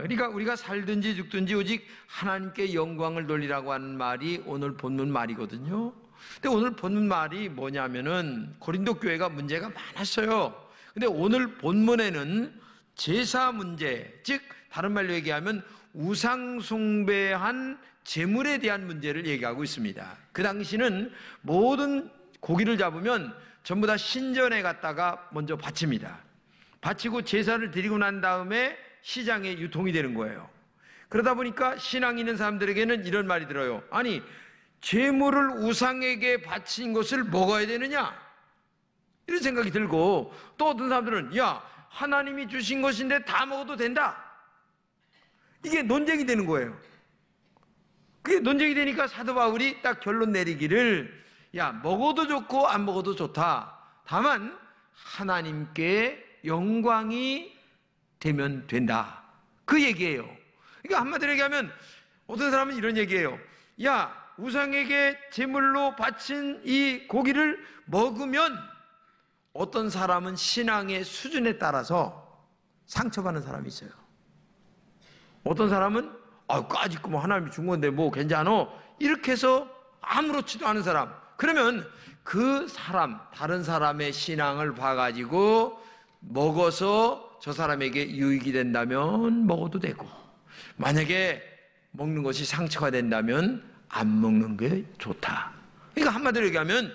그러니까 우리가 살든지 죽든지 오직 하나님께 영광을 돌리라고 하는 말이 오늘 본문 말이거든요. 근데 오늘 본문 말이 뭐냐면은 고린도 교회가 문제가 많았어요. 근데 오늘 본문에는 제사 문제, 즉 다른 말로 얘기하면 우상 숭배한 제물에 대한 문제를 얘기하고 있습니다. 그 당시는 모든 고기를 잡으면 전부 다 신전에 갔다가 먼저 바칩니다. 바치고 제사를 드리고 난 다음에 시장에 유통이 되는 거예요. 그러다 보니까 신앙 있는 사람들에게는 이런 말이 들어요. 아니, 제물을 우상에게 바친 것을 먹어야 되느냐? 이런 생각이 들고, 또 어떤 사람들은 야, 하나님이 주신 것인데 다 먹어도 된다. 이게 논쟁이 되는 거예요. 그게 논쟁이 되니까 사도 바울이 딱 결론 내리기를, 야, 먹어도 좋고 안 먹어도 좋다. 다만 하나님께 영광이 되면 된다. 그 얘기예요. 그러니까 한마디로 얘기하면 어떤 사람은 이런 얘기예요. 야, 우상에게 제물로 바친 이 고기를 먹으면 어떤 사람은 신앙의 수준에 따라서 상처받는 사람이 있어요. 어떤 사람은 까짓고 뭐 하나님이 준 건데 뭐 괜찮아, 이렇게 해서 아무렇지도 않은 사람, 그러면 그 사람, 다른 사람의 신앙을 봐가지고 먹어서 저 사람에게 유익이 된다면 먹어도 되고, 만약에 먹는 것이 상처가 된다면 안 먹는 게 좋다. 그러니까 한마디로 얘기하면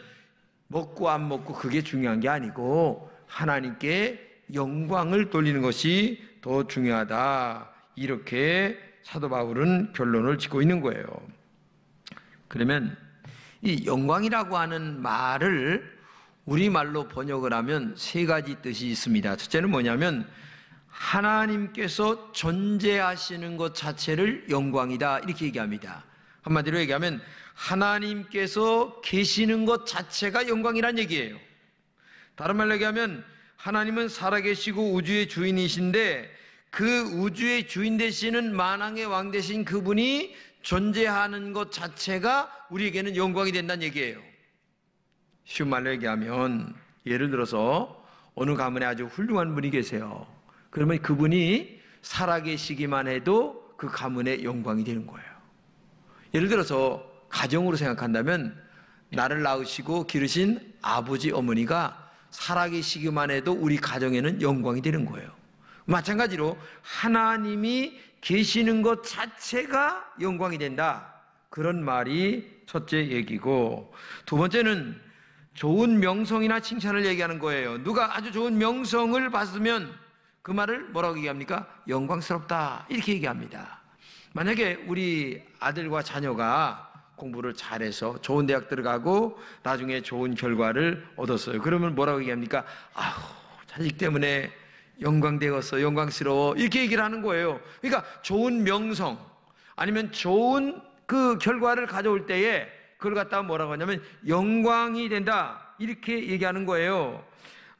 먹고 안 먹고 그게 중요한 게 아니고 하나님께 영광을 돌리는 것이 더 중요하다. 이렇게 사도 바울은 결론을 짓고 있는 거예요. 그러면 이 영광이라고 하는 말을 우리말로 번역을 하면 세 가지 뜻이 있습니다. 첫째는 뭐냐면 하나님께서 존재하시는 것 자체를 영광이다, 이렇게 얘기합니다. 한마디로 얘기하면 하나님께서 계시는 것 자체가 영광이란 얘기예요. 다른 말로 얘기하면 하나님은 살아계시고 우주의 주인이신데 그 우주의 주인 되시는 만왕의 왕 되신 그분이 존재하는 것 자체가 우리에게는 영광이 된다는 얘기예요. 쉬운 말로 얘기하면, 예를 들어서 어느 가문에 아주 훌륭한 분이 계세요. 그러면 그분이 살아계시기만 해도 그 가문의 영광이 되는 거예요. 예를 들어서 가정으로 생각한다면 나를 낳으시고 기르신 아버지 어머니가 살아계시기만 해도 우리 가정에는 영광이 되는 거예요. 마찬가지로 하나님이 계시는 것 자체가 영광이 된다, 그런 말이 첫째 얘기고, 두 번째는 좋은 명성이나 칭찬을 얘기하는 거예요. 누가 아주 좋은 명성을 받으면 그 말을 뭐라고 얘기합니까? 영광스럽다, 이렇게 얘기합니다. 만약에 우리 아들과 자녀가 공부를 잘해서 좋은 대학 들어가고 나중에 좋은 결과를 얻었어요. 그러면 뭐라고 얘기합니까? 아우, 자식 때문에 영광되었어, 영광스러워, 이렇게 얘기를 하는 거예요. 그러니까 좋은 명성 아니면 좋은 그 결과를 가져올 때에 그걸 갖다가 뭐라고 하냐면 영광이 된다, 이렇게 얘기하는 거예요.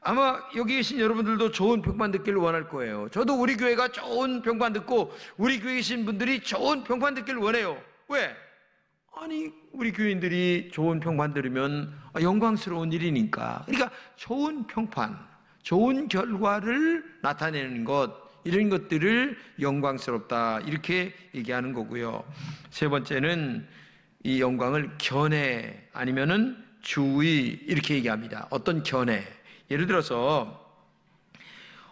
아마 여기 계신 여러분들도 좋은 평판 듣기를 원할 거예요. 저도 우리 교회가 좋은 평판 듣고 우리 교회에 계신 분들이 좋은 평판 듣기를 원해요. 왜? 아니, 우리 교인들이 좋은 평판 들으면 영광스러운 일이니까. 그러니까 좋은 평판, 좋은 결과를 나타내는 것, 이런 것들을 영광스럽다, 이렇게 얘기하는 거고요. 세 번째는 이 영광을 견해 아니면은 주의, 이렇게 얘기합니다. 어떤 견해, 예를 들어서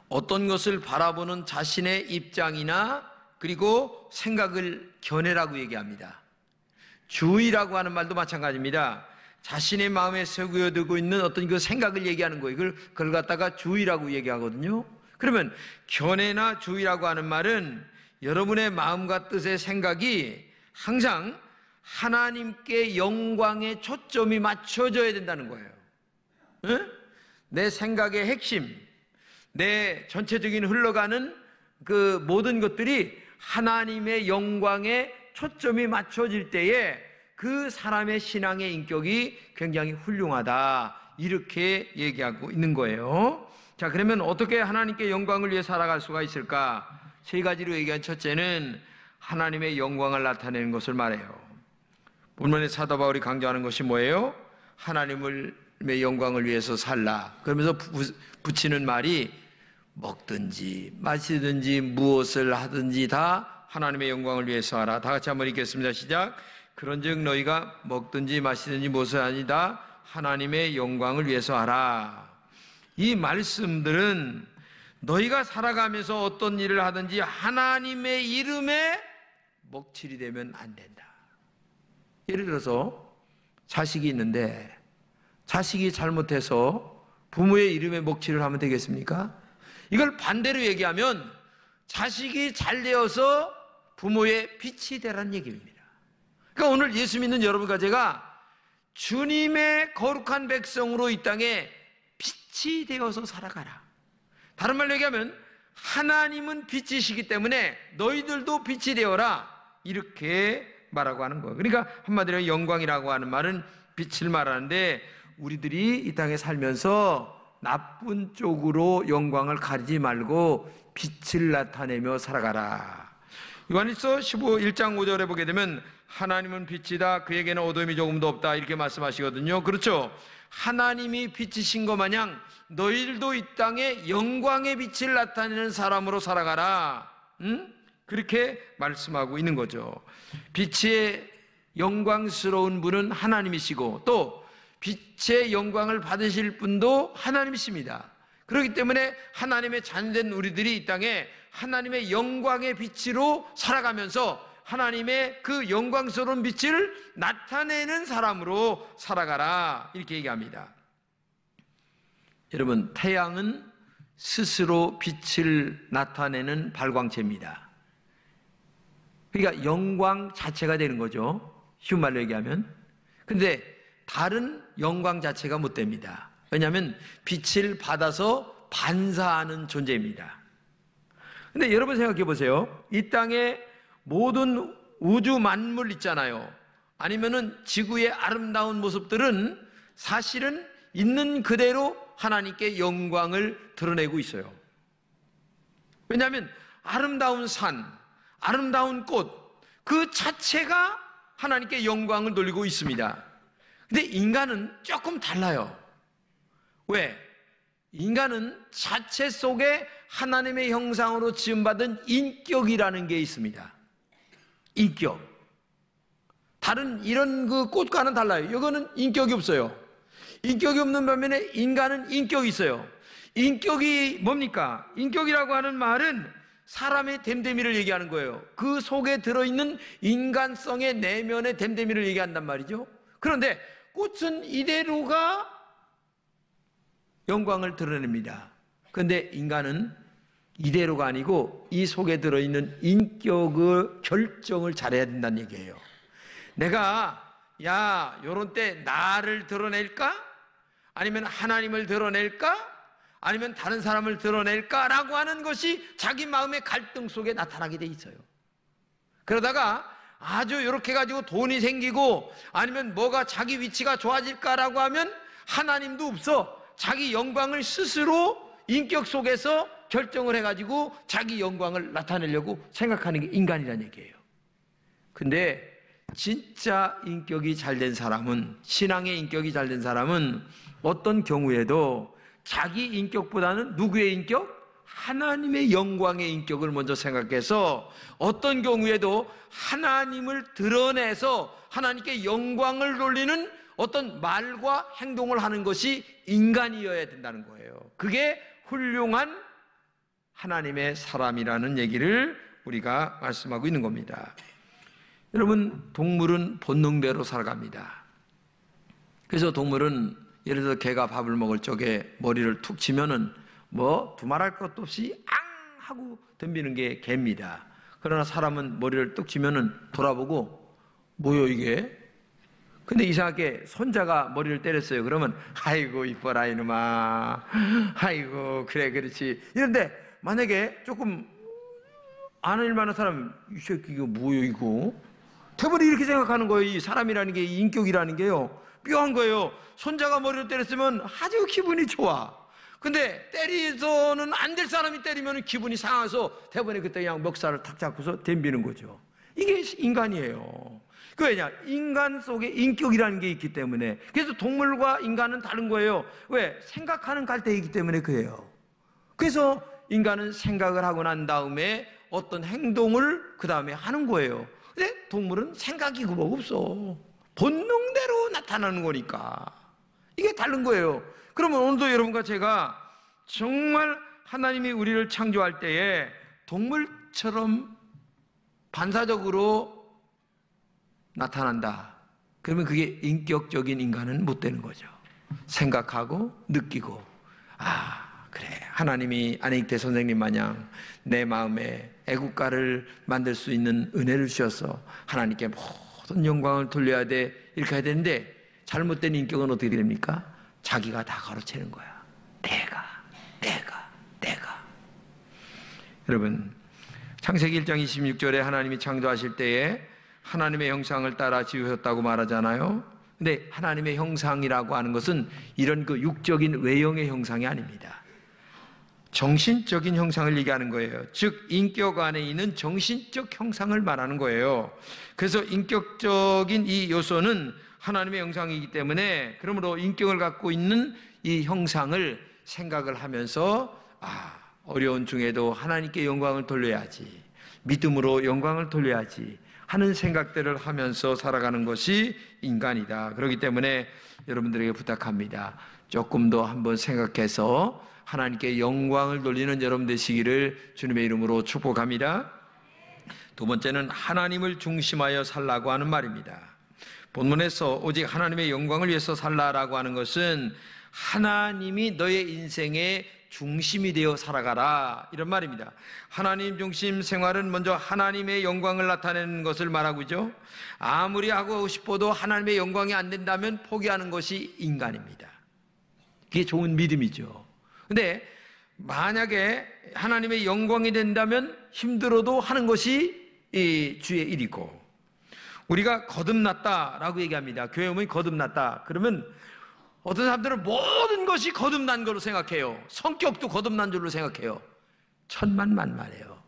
어떤 것을 바라보는 자신의 입장이나 그리고 생각을 견해라고 얘기합니다. 주의라고 하는 말도 마찬가지입니다. 자신의 마음에 새겨두고 있는 어떤 그 생각을 얘기하는 거예요. 그걸 갖다가 주의라고 얘기하거든요. 그러면 견해나 주의라고 하는 말은 여러분의 마음과 뜻의 생각이 항상 하나님께 영광에 초점이 맞춰져야 된다는 거예요. 내 생각의 핵심, 내 전체적인 흘러가는 그 모든 것들이 하나님의 영광에 초점이 맞춰질 때에 그 사람의 신앙의 인격이 굉장히 훌륭하다, 이렇게 얘기하고 있는 거예요. 자, 그러면 어떻게 하나님께 영광을 위해 살아갈 수가 있을까? 세 가지로 얘기한 첫째는 하나님의 영광을 나타내는 것을 말해요. 본문에 사도 바울이 강조하는 것이 뭐예요? 하나님의 영광을 위해서 살라. 그러면서 붙이는 말이 먹든지 마시든지 무엇을 하든지 다 하나님의 영광을 위해서 하라. 다 같이 한번 읽겠습니다. 시작. 그런즉 너희가 먹든지 마시든지 무엇을 하니 다 하나님의 영광을 위해서 하라. 이 말씀들은 너희가 살아가면서 어떤 일을 하든지 하나님의 이름에 먹칠이 되면 안 된다. 예를 들어서 자식이 있는데 자식이 잘못해서 부모의 이름에 먹칠을 하면 되겠습니까? 이걸 반대로 얘기하면 자식이 잘되어서 부모의 빛이 되라는 얘기입니다. 그러니까 오늘 예수 믿는 여러분과 제가 주님의 거룩한 백성으로 이 땅에 빛이 되어서 살아가라. 다른 말로 얘기하면 하나님은 빛이시기 때문에 너희들도 빛이 되어라, 이렇게 말하고 하는 거예요. 그러니까 한마디로 영광이라고 하는 말은 빛을 말하는데, 우리들이 이 땅에 살면서 나쁜 쪽으로 영광을 가리지 말고 빛을 나타내며 살아가라. 요한일서 1장 5절에 보게 되면 하나님은 빛이다, 그에게는 어둠이 조금도 없다, 이렇게 말씀하시거든요. 그렇죠? 하나님이 빛이신 것 마냥 너희들도 이 땅에 영광의 빛을 나타내는 사람으로 살아가라, 그렇게 말씀하고 있는 거죠. 빛의 영광스러운 분은 하나님이시고 또 빛의 영광을 받으실 분도 하나님이십니다. 그렇기 때문에 하나님의 자녀된 우리들이 이 땅에 하나님의 영광의 빛으로 살아가면서 하나님의 그 영광스러운 빛을 나타내는 사람으로 살아가라, 이렇게 얘기합니다. 여러분, 태양은 스스로 빛을 나타내는 발광체입니다. 그러니까 영광 자체가 되는 거죠, 쉬운 말로 얘기하면. 근데 다른 영광 자체가 못 됩니다. 왜냐하면 빛을 받아서 반사하는 존재입니다. 근데 여러분 생각해 보세요. 이 땅에 모든 우주 만물 있잖아요. 아니면은 지구의 아름다운 모습들은 사실은 있는 그대로 하나님께 영광을 드러내고 있어요. 왜냐하면 아름다운 산, 아름다운 꽃, 그 자체가 하나님께 영광을 돌리고 있습니다. 근데 인간은 조금 달라요. 왜? 인간은 자체 속에 하나님의 형상으로 지음받은 인격이라는 게 있습니다. 인격. 다른 이런 그 꽃과는 달라요. 이거는 인격이 없어요. 인격이 없는 반면에 인간은 인격이 있어요. 인격이 뭡니까? 인격이라고 하는 말은 사람의 됨됨이를 얘기하는 거예요. 그 속에 들어있는 인간성의 내면의 됨됨이를 얘기한단 말이죠. 그런데 꽃은 이대로가 영광을 드러냅니다. 그런데 인간은 이대로가 아니고 이 속에 들어있는 인격의 결정을 잘해야 된다는 얘기예요. 내가 요런 때 나를 드러낼까? 아니면 하나님을 드러낼까? 아니면 다른 사람을 드러낼까라고 하는 것이 자기 마음의 갈등 속에 나타나게 돼 있어요. 그러다가 아주 이렇게 가지고 돈이 생기고 아니면 뭐가 자기 위치가 좋아질까라고 하면 하나님도 없어. 자기 영광을 스스로 인격 속에서 결정을 해가지고 자기 영광을 나타내려고 생각하는 게 인간이라는 얘기예요. 근데 진짜 인격이 잘된 사람은, 신앙의 인격이 잘된 사람은 어떤 경우에도 자기 인격보다는 누구의 인격? 하나님의 영광의 인격을 먼저 생각해서 어떤 경우에도 하나님을 드러내서 하나님께 영광을 돌리는 어떤 말과 행동을 하는 것이 인간이어야 된다는 거예요. 그게 훌륭한 하나님의 사람이라는 얘기를 우리가 말씀하고 있는 겁니다. 여러분, 동물은 본능대로 살아갑니다. 그래서 동물은 예를 들어 개가 밥을 먹을 적에 머리를 툭 치면은 뭐 두말할 것도 없이 앙 하고 덤비는 게 개입니다. 그러나 사람은 머리를 뚝 치면은 돌아보고 뭐요 이게? 근데 이상하게 손자가 머리를 때렸어요. 그러면 아이고 이뻐라 이놈아, 아이고 그래 그렇지. 이런데 만약에 조금 아는 일 많은 사람, 이 새끼 이거 뭐요 이거? 대부분 이렇게 생각하는 거예요. 이 사람이라는 게, 인격이라는 게요, 묘한 거예요. 손자가 머리를 때렸으면 아주 기분이 좋아. 근데 때리서는 안 될 사람이 때리면 기분이 상해서 대부분에 그때 그냥 멱살을 탁 잡고서 덤비는 거죠. 이게 인간이에요. 그 왜냐? 인간 속에 인격이라는 게 있기 때문에. 그래서 동물과 인간은 다른 거예요. 왜? 생각하는 갈대이기 때문에 그래요. 그래서 인간은 생각을 하고 난 다음에 어떤 행동을 그 다음에 하는 거예요. 근데 동물은 생각이 그거 없어. 본능대로 나타나는 거니까. 이게 다른 거예요. 그러면 오늘도 여러분과 제가 정말 하나님이 우리를 창조할 때에 동물처럼 반사적으로 나타난다. 그러면 그게 인격적인 인간은 못 되는 거죠. 생각하고 느끼고, 아 그래, 하나님이 안익태 선생님 마냥 내 마음에 애국가를 만들 수 있는 은혜를 주셔서 하나님께 모든 영광을 돌려야 돼, 이렇게 해야 되는데, 잘못된 인격은 어떻게 됩니까? 자기가 다 가로채는 거야. 내가. 여러분, 창세기 1장 26절에 하나님이 창조하실 때에 하나님의 형상을 따라 지으셨다고 말하잖아요. 근데 하나님의 형상이라고 하는 것은 이런 그 육적인 외형의 형상이 아닙니다. 정신적인 형상을 얘기하는 거예요. 즉 인격 안에 있는 정신적 형상을 말하는 거예요. 그래서 인격적인 이 요소는 하나님의 형상이기 때문에, 그러므로 인격을 갖고 있는 이 형상을 생각을 하면서 어려운 중에도 하나님께 영광을 돌려야지, 믿음으로 영광을 돌려야지 하는 생각들을 하면서 살아가는 것이 인간이다. 그렇기 때문에 여러분들에게 부탁합니다. 조금 더 한번 생각해서 하나님께 영광을 돌리는 여러분 되시기를 주님의 이름으로 축복합니다. 두 번째는 하나님을 중심하여 살라고 하는 말입니다. 본문에서 오직 하나님의 영광을 위해서 살라라고 하는 것은 하나님이 너의 인생의 중심이 되어 살아가라, 이런 말입니다. 하나님 중심 생활은 먼저 하나님의 영광을 나타내는 것을 말하고 있죠. 아무리 하고 싶어도 하나님의 영광이 안 된다면 포기하는 것이 인간입니다. 그게 좋은 믿음이죠. 근데 만약에 하나님의 영광이 된다면 힘들어도 하는 것이 이 주의 일이고, 우리가 거듭났다라고 얘기합니다. 교회 오면 거듭났다 그러면 어떤 사람들은 모든 것이 거듭난 걸로 생각해요. 성격도 거듭난 줄로 생각해요. 천만만만해요.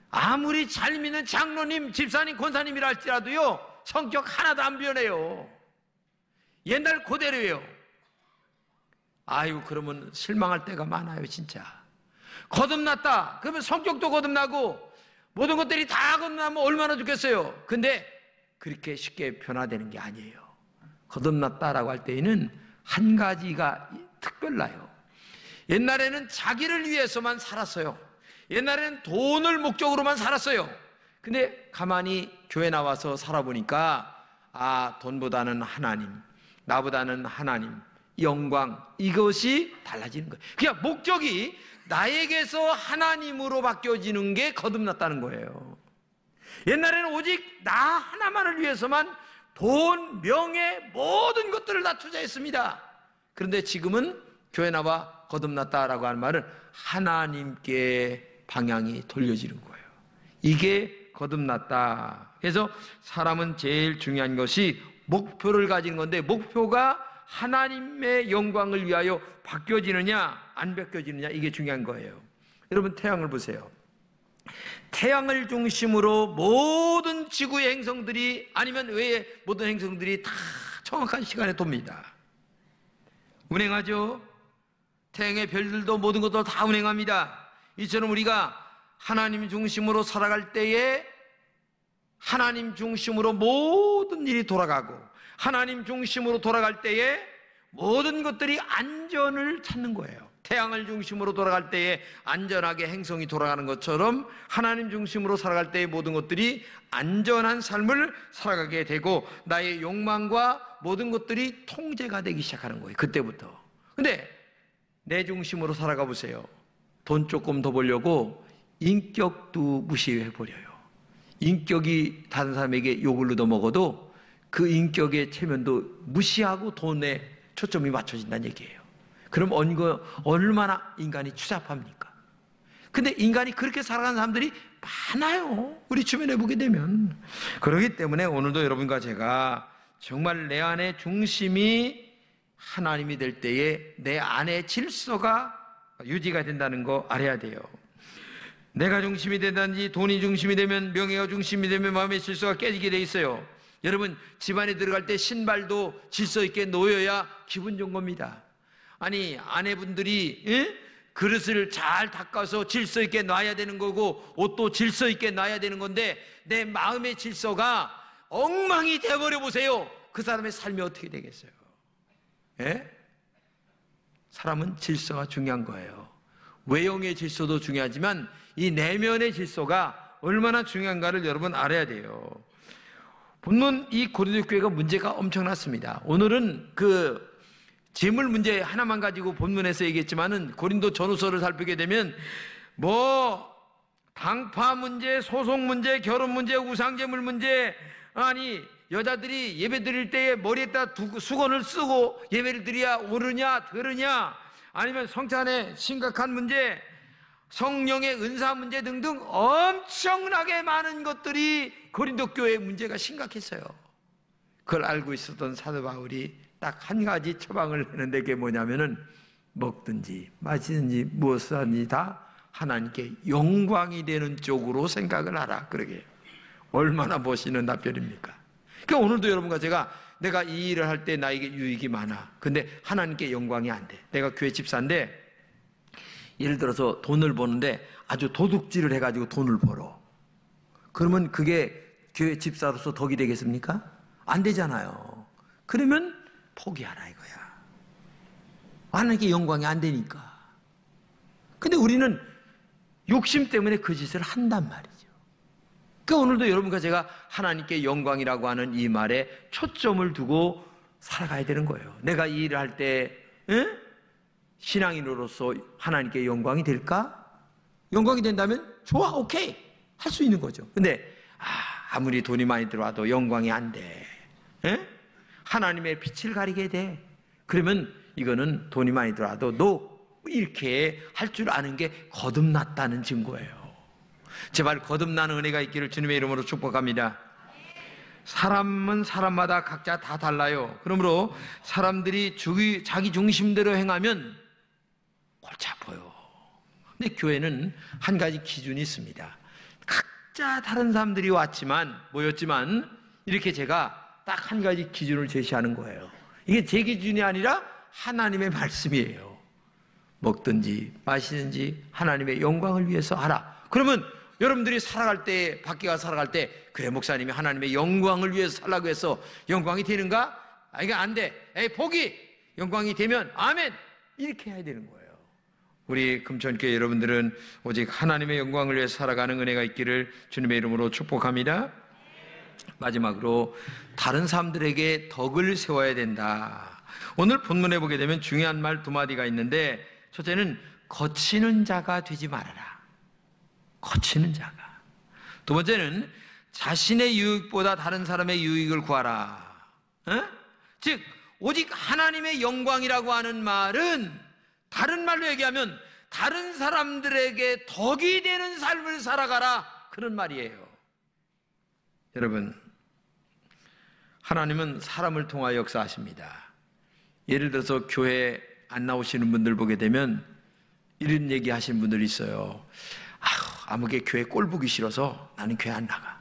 아무리 잘 믿는 장로님, 집사님, 권사님이라 할지라도요, 성격 하나도 안 변해요. 옛날 그대로예요. 아유, 그러면 실망할 때가 많아요, 진짜. 거듭났다 그러면 성격도 거듭나고 모든 것들이 다 거듭나면 얼마나 좋겠어요. 근데 그렇게 쉽게 변화되는 게 아니에요. 거듭났다라고 할 때에는 한 가지가 특별나요. 옛날에는 자기를 위해서만 살았어요. 옛날에는 돈을 목적으로만 살았어요. 근데 가만히 교회 나와서 살아보니까 돈보다는 하나님, 나보다는 하나님, 영광, 이것이 달라지는 거예요. 그냥 목적이 나에게서 하나님으로 바뀌어지는 게 거듭났다는 거예요. 옛날에는 오직 나 하나만을 위해서만 돈, 명예, 모든 것들을 다 투자했습니다. 그런데 지금은 교회 나와 거듭났다라고 하는 말은 하나님께 방향이 돌려지는 거예요. 이게 거듭났다. 그래서 사람은 제일 중요한 것이 목표를 가진 건데, 목표가 하나님의 영광을 위하여 바뀌어지느냐 안 바뀌어지느냐, 이게 중요한 거예요. 여러분, 태양을 보세요. 태양을 중심으로 모든 지구의 행성들이, 아니면 외의 모든 행성들이 다 정확한 시간에 돕니다. 운행하죠. 태양의 별들도 모든 것도 다 운행합니다. 이처럼 우리가 하나님 중심으로 살아갈 때에 하나님 중심으로 모든 일이 돌아가고, 하나님 중심으로 돌아갈 때에 모든 것들이 안전을 찾는 거예요. 태양을 중심으로 돌아갈 때에 안전하게 행성이 돌아가는 것처럼 하나님 중심으로 살아갈 때의 모든 것들이 안전한 삶을 살아가게 되고, 나의 욕망과 모든 것들이 통제가 되기 시작하는 거예요. 그때부터. 근데 내 중심으로 살아가 보세요. 돈 조금 더 벌려고 인격도 무시해버려요. 인격이 다른 사람에게 욕을 얻어먹어도 그 인격의 체면도 무시하고 돈에 초점이 맞춰진다는 얘기예요. 그럼 얼마나 인간이 추잡합니까? 근데 인간이 그렇게 살아가는 사람들이 많아요. 우리 주변에 보게 되면. 그렇기 때문에 오늘도 여러분과 제가 정말 내 안의 중심이 하나님이 될 때에 내 안의 질서가 유지가 된다는 거 알아야 돼요. 내가 중심이 된다든지 돈이 중심이 되면, 명예가 중심이 되면 마음의 질서가 깨지게 돼 있어요. 여러분, 집안에 들어갈 때 신발도 질서 있게 놓여야 기분 좋은 겁니다. 아니, 아내분들이 그릇을 잘 닦아서 질서 있게 놔야 되는 거고 옷도 질서 있게 놔야 되는 건데 내 마음의 질서가 엉망이 돼버려 보세요. 그 사람의 삶이 어떻게 되겠어요? 예? 사람은 질서가 중요한 거예요. 외형의 질서도 중요하지만 이 내면의 질서가 얼마나 중요한가를 여러분 알아야 돼요. 본문 이 고린도 교회가 문제가 엄청났습니다. 오늘은 그 재물 문제 하나만 가지고 본문에서 얘기했지만은 고린도 전후서를 살피게 되면 뭐 당파 문제, 소송 문제, 결혼 문제, 우상재물 문제, 아니 여자들이 예배 드릴 때에 머리에다 수건을 쓰고 예배를 드려야 오르냐 들으냐, 아니면 성찬의 심각한 문제, 성령의 은사 문제 등등 엄청나게 많은 것들이 고린도 교회의 문제가 심각했어요. 그걸 알고 있었던 사도 바울이 딱 한 가지 처방을 했는데 그게 뭐냐면은 먹든지 마시든지 무엇을 하든지 다 하나님께 영광이 되는 쪽으로 생각을 하라. 그러게 얼마나 멋있는 답변입니까? 그러니까 오늘도 여러분과 제가 내가 이 일을 할 때 나에게 유익이 많아. 근데 하나님께 영광이 안 돼. 내가 교회 집사인데 예를 들어서 돈을 버는데 아주 도둑질을 해가지고 돈을 벌어. 그러면 그게 교회 집사로서 덕이 되겠습니까? 안 되잖아요. 그러면 포기하라 이거야. 하나님께 영광이 안 되니까. 근데 우리는 욕심 때문에 그 짓을 한단 말이죠. 그러니까 오늘도 여러분과 제가 하나님께 영광이라고 하는 이 말에 초점을 두고 살아가야 되는 거예요. 내가 이 일을 할 때 신앙인으로서 하나님께 영광이 될까? 영광이 된다면 좋아, 오케이, 할 수 있는 거죠. 근데 아무리 돈이 많이 들어와도 영광이 안 돼. 하나님의 빛을 가리게 돼. 그러면 이거는 돈이 많이 들어와도 너 이렇게 할 줄 아는 게 거듭났다는 증거예요. 제발 거듭나는 은혜가 있기를 주님의 이름으로 축복합니다. 사람은 사람마다 각자 다 달라요. 그러므로 사람들이 자기 중심대로 행하면 골치 아파요. 근데 교회는 한 가지 기준이 있습니다. 각자 다른 사람들이 모였지만 이렇게 제가 딱 한 가지 기준을 제시하는 거예요. 이게 제 기준이 아니라 하나님의 말씀이에요. 먹든지 마시든지 하나님의 영광을 위해서 하라. 그러면 여러분들이 살아갈 때, 밖에 가서 살아갈 때, 그래 목사님이 하나님의 영광을 위해서 살라고 해서 영광이 되는가? 이게 안 돼. 포기. 영광이 되면 아멘. 이렇게 해야 되는 거예요. 우리 금천교회 여러분들은 오직 하나님의 영광을 위해서 살아가는 은혜가 있기를 주님의 이름으로 축복합니다. 마지막으로 다른 사람들에게 덕을 세워야 된다. 오늘 본문에 보게 되면 중요한 말 두 마디가 있는데, 첫째는 거치는 자가 되지 말아라. 거치는 자가. 두 번째는 자신의 유익보다 다른 사람의 유익을 구하라. 즉 오직 하나님의 영광이라고 하는 말은 다른 말로 얘기하면 다른 사람들에게 덕이 되는 삶을 살아가라, 그런 말이에요. 여러분, 하나님은 사람을 통하여 역사하십니다. 예를 들어서 교회 안 나오시는 분들 보게 되면 이런 얘기 하시는 분들이 있어요. 아무개 교회 꼴 보기 싫어서 나는 교회 안 나가.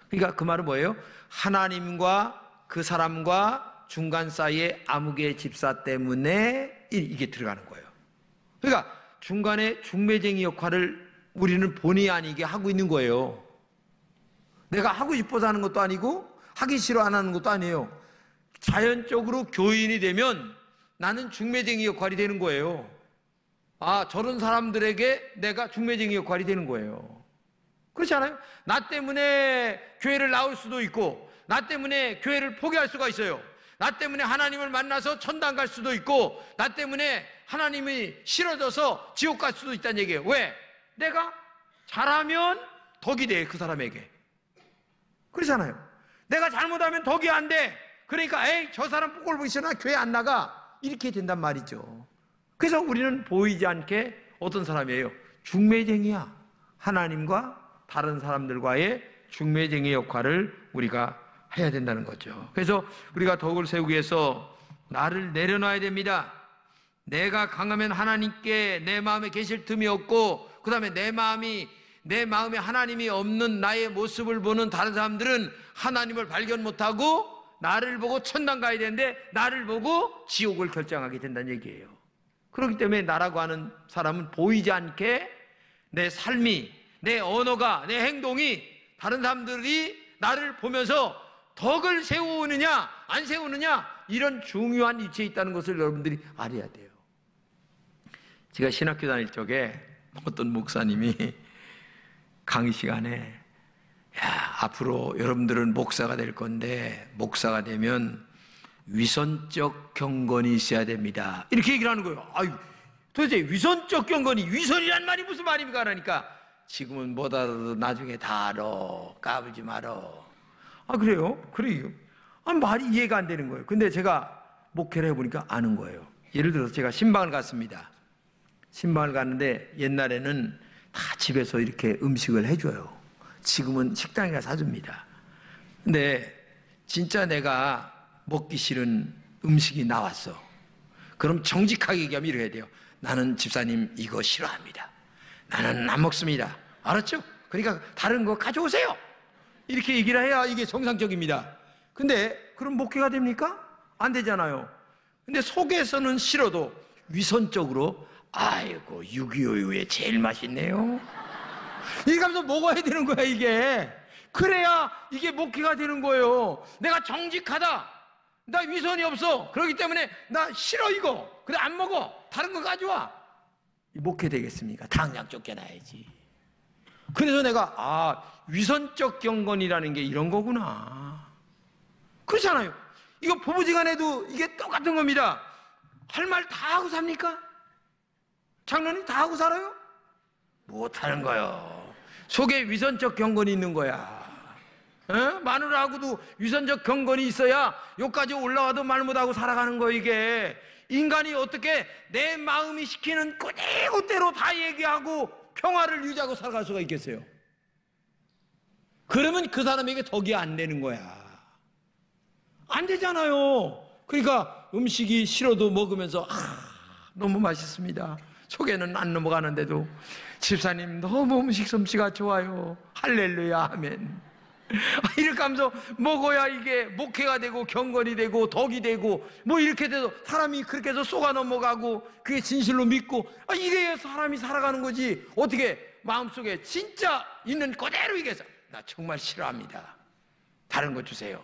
그러니까 그 말은 뭐예요? 하나님과 그 사람과 중간 사이에 아무개 집사 때문에 이게 들어가는 거예요. 그러니까 중간에 중매쟁이 역할을 우리는 본의 아니게 하고 있는 거예요. 내가 하고 싶어서 하는 것도 아니고 하기 싫어 안 하는 것도 아니에요. 자연적으로 교인이 되면 나는 중매쟁이 역할이 되는 거예요. 저런 사람들에게 내가 중매쟁이 역할이 되는 거예요. 그렇지 않아요? 나 때문에 교회를 나올 수도 있고, 나 때문에 교회를 포기할 수가 있어요. 나 때문에 하나님을 만나서 천당 갈 수도 있고, 나 때문에 하나님이 싫어져서 지옥 갈 수도 있다는 얘기예요. 왜? 내가 잘하면 덕이 돼, 그 사람에게. 그렇잖아요. 내가 잘못하면 덕이 안 돼. 그러니까 저 사람 꼴 보기 싫어, 나 교회 안 나가, 이렇게 된단 말이죠. 그래서 우리는 보이지 않게 어떤 사람이에요? 중매쟁이야. 하나님과 다른 사람들과의 중매쟁이 역할을 우리가 해야 된다는 거죠. 그래서 우리가 덕을 세우기 위해서 나를 내려놔야 됩니다. 내가 강하면 하나님께 내 마음에 계실 틈이 없고, 그 다음에 내 마음에 하나님이 없는 나의 모습을 보는 다른 사람들은 하나님을 발견 못하고 나를 보고 천당 가야 되는데 나를 보고 지옥을 결정하게 된다는 얘기예요. 그렇기 때문에 나라고 하는 사람은 보이지 않게 내 삶이, 내 언어가, 내 행동이 다른 사람들이 나를 보면서 덕을 세우느냐 안 세우느냐, 이런 중요한 위치에 있다는 것을 여러분들이 알아야 돼요. 제가 신학교 다닐 적에 어떤 목사님이 강의 시간에, 야, 앞으로 여러분들은 목사가 될 건데 목사가 되면 위선적 경건이 있어야 됩니다, 이렇게 얘기를 하는 거예요. 아유, 도대체 위선적 경건이, 위선이란 말이 무슨 말입니까? 그러니까 지금은 못 알아도 나중에 다 알아, 까불지 말어. 아, 그래요? 그래요? 아, 말이 이해가 안 되는 거예요. 근데 제가 목회를 해보니까 아는 거예요. 예를 들어서 제가 신방을 갔습니다. 신방을 갔는데 옛날에는 다 집에서 이렇게 음식을 해줘요. 지금은 식당에 가서 사줍니다. 근데 진짜 내가 먹기 싫은 음식이 나왔어. 그럼 정직하게 얘기하면 이래야 돼요. 나는 집사님 이거 싫어합니다. 나는 안 먹습니다. 알았죠? 그러니까 다른 거 가져오세요, 이렇게 얘기를 해야 이게 정상적입니다. 근데 그럼 목회가 됩니까? 안 되잖아요. 근데 속에서는 싫어도 위선적으로, 아이고 6.25 이후에 제일 맛있네요, 이렇게 하면서 먹어야 되는 거야 이게. 그래야 이게 목회가 되는 거예요. 내가 정직하다, 나 위선이 없어, 그렇기 때문에 나 싫어 이거, 그래 안 먹어, 다른 거 가져와, 이 목회 되겠습니까? 당장 쫓겨나야지. 그래서 내가 위선적 경건이라는 게 이런 거구나. 그렇잖아요. 이거 부부지간에도 이게 똑같은 겁니다. 할 말 다 하고 삽니까? 장로님 다 하고 살아요? 못하는 거요. 속에 위선적 경건이 있는 거야. 마누라하고도 위선적 경건이 있어야 여기까지 올라와도 말 못하고 살아가는 거. 이게 인간이 어떻게 내 마음이 시키는 그대로 다 얘기하고 평화를 유지하고 살아갈 수가 있겠어요? 그러면 그 사람에게 덕이 안 되는 거야. 안 되잖아요. 그러니까 음식이 싫어도 먹으면서 너무 맛있습니다, 속에는 안 넘어가는데도 집사님 너무 음식 솜씨가 좋아요, 할렐루야 아멘, 이렇게 하면서 먹어야 이게 목회가 되고 경건이 되고 덕이 되고 뭐 이렇게 돼서 사람이 그렇게 해서 쏘가 넘어가고 그게 진실로 믿고, 이래야 사람이 살아가는 거지. 어떻게 마음속에 진짜 있는 그대로 얘기해서 나 정말 싫어합니다, 다른 거 주세요.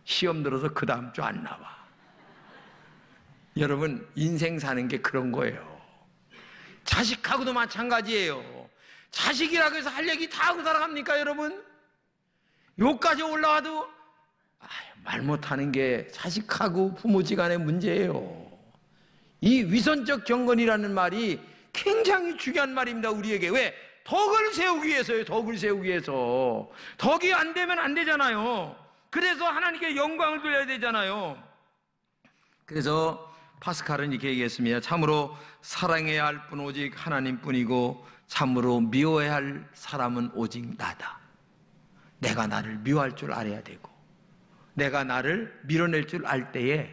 시험 들어서 그 다음 주 안 나와. 여러분, 인생 사는 게 그런 거예요. 자식하고도 마찬가지예요. 자식이라고 해서 할 얘기 다 하고 살아갑니까 여러분? 여기까지 올라와도 말 못하는 게 자식하고 부모지간의 문제예요. 이 위선적 경건이라는 말이 굉장히 중요한 말입니다, 우리에게. 왜? 덕을 세우기 위해서요. 덕을 세우기 위해서. 덕이 안 되면 안 되잖아요. 그래서 하나님께 영광을 돌려야 되잖아요. 그래서 파스칼은 이렇게 얘기했습니다. 참으로 사랑해야 할 분 오직 하나님뿐이고 참으로 미워해야 할 사람은 오직 나다. 내가 나를 미워할 줄 알아야 되고 내가 나를 밀어낼 줄 알 때에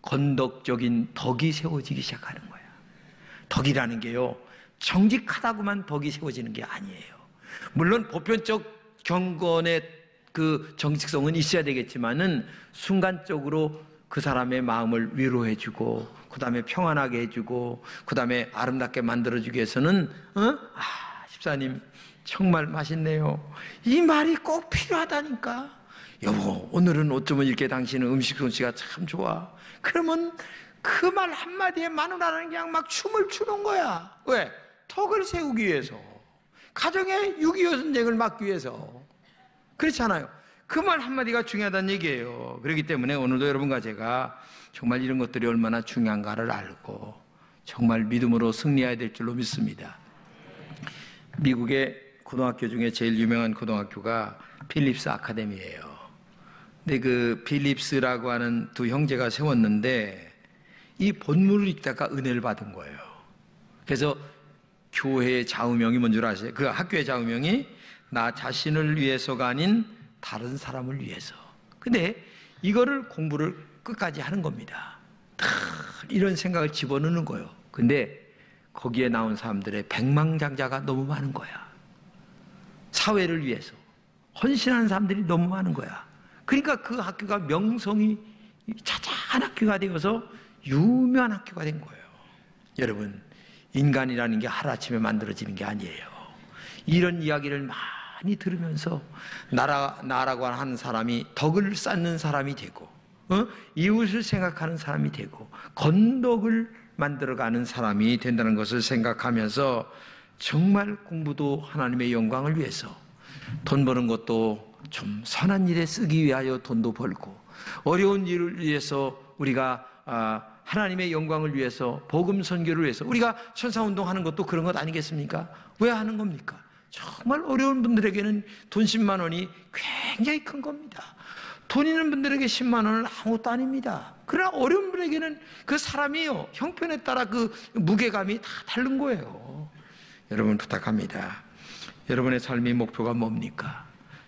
건덕적인 덕이 세워지기 시작하는 거야. 덕이라는 게요, 정직하다고만 덕이 세워지는 게 아니에요. 물론 보편적 경건의 그 정직성은 있어야 되겠지만은 순간적으로 그 사람의 마음을 위로해주고 그 다음에 평안하게 해주고 그 다음에 아름답게 만들어주기 위해서는 집사님 정말 맛있네요, 이 말이 꼭 필요하다니까. 여보, 오늘은 어쩌면 이렇게 당신은 음식 솜씨가 참 좋아. 그러면 그 말 한마디에 마누라는 그냥 막 춤을 추는 거야. 왜? 덕을 세우기 위해서, 가정의 6.25 전쟁을 막기 위해서. 그렇잖아요. 그 말 한마디가 중요하다는 얘기예요. 그렇기 때문에 오늘도 여러분과 제가 정말 이런 것들이 얼마나 중요한가를 알고 정말 믿음으로 승리해야 될 줄로 믿습니다. 미국의 고등학교 중에 제일 유명한 고등학교가 필립스 아카데미예요. 근데 그 필립스라고 하는 두 형제가 세웠는데 이 본문을 읽다가 은혜를 받은 거예요. 그래서 교회의 좌우명이 뭔 줄 아세요? 그 학교의 좌우명이 나 자신을 위해서가 아닌 다른 사람을 위해서. 근데 이거를 공부를 끝까지 하는 겁니다. 이런 생각을 집어넣는 거예요. 근데 거기에 나온 사람들의 백망장자가 너무 많은 거야. 사회를 위해서 헌신하는 사람들이 너무 많은 거야. 그러니까 그 학교가 명성이 자자한 학교가 되어서 유명한 학교가 된 거예요. 여러분, 인간이라는 게 하루아침에 만들어지는 게 아니에요. 이런 이야기를 많이 들으면서 나라고 하는 사람이 덕을 쌓는 사람이 되고, 이웃을 생각하는 사람이 되고, 건덕을 만들어가는 사람이 된다는 것을 생각하면서 정말 공부도 하나님의 영광을 위해서, 돈 버는 것도 좀 선한 일에 쓰기 위하여 돈도 벌고, 어려운 일을 위해서 우리가 하나님의 영광을 위해서, 복음 선교를 위해서 우리가 천사운동 하는 것도 그런 것 아니겠습니까? 왜 하는 겁니까? 정말 어려운 분들에게는 돈 10만 원이 굉장히 큰 겁니다. 돈 있는 분들에게 10만 원은 아무것도 아닙니다. 그러나 어려운 분에게는 그 사람이요, 형편에 따라 그 무게감이 다 다른 거예요. 여러분 부탁합니다. 여러분의 삶의 목표가 뭡니까?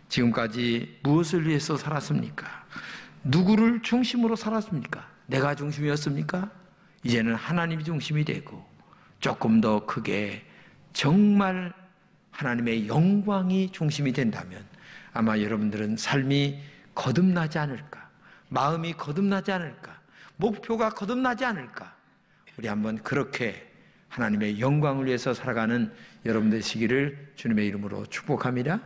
지금까지 무엇을 위해서 살았습니까? 누구를 중심으로 살았습니까? 내가 중심이었습니까? 이제는 하나님이 중심이 되고 조금 더 크게 정말 하나님의 영광이 중심이 된다면 아마 여러분들은 삶이 거듭나지 않을까, 마음이 거듭나지 않을까, 목표가 거듭나지 않을까. 우리 한번 그렇게 하나님의 영광을 위해서 살아가는 여러분 되시기를 주님의 이름으로 축복합니다.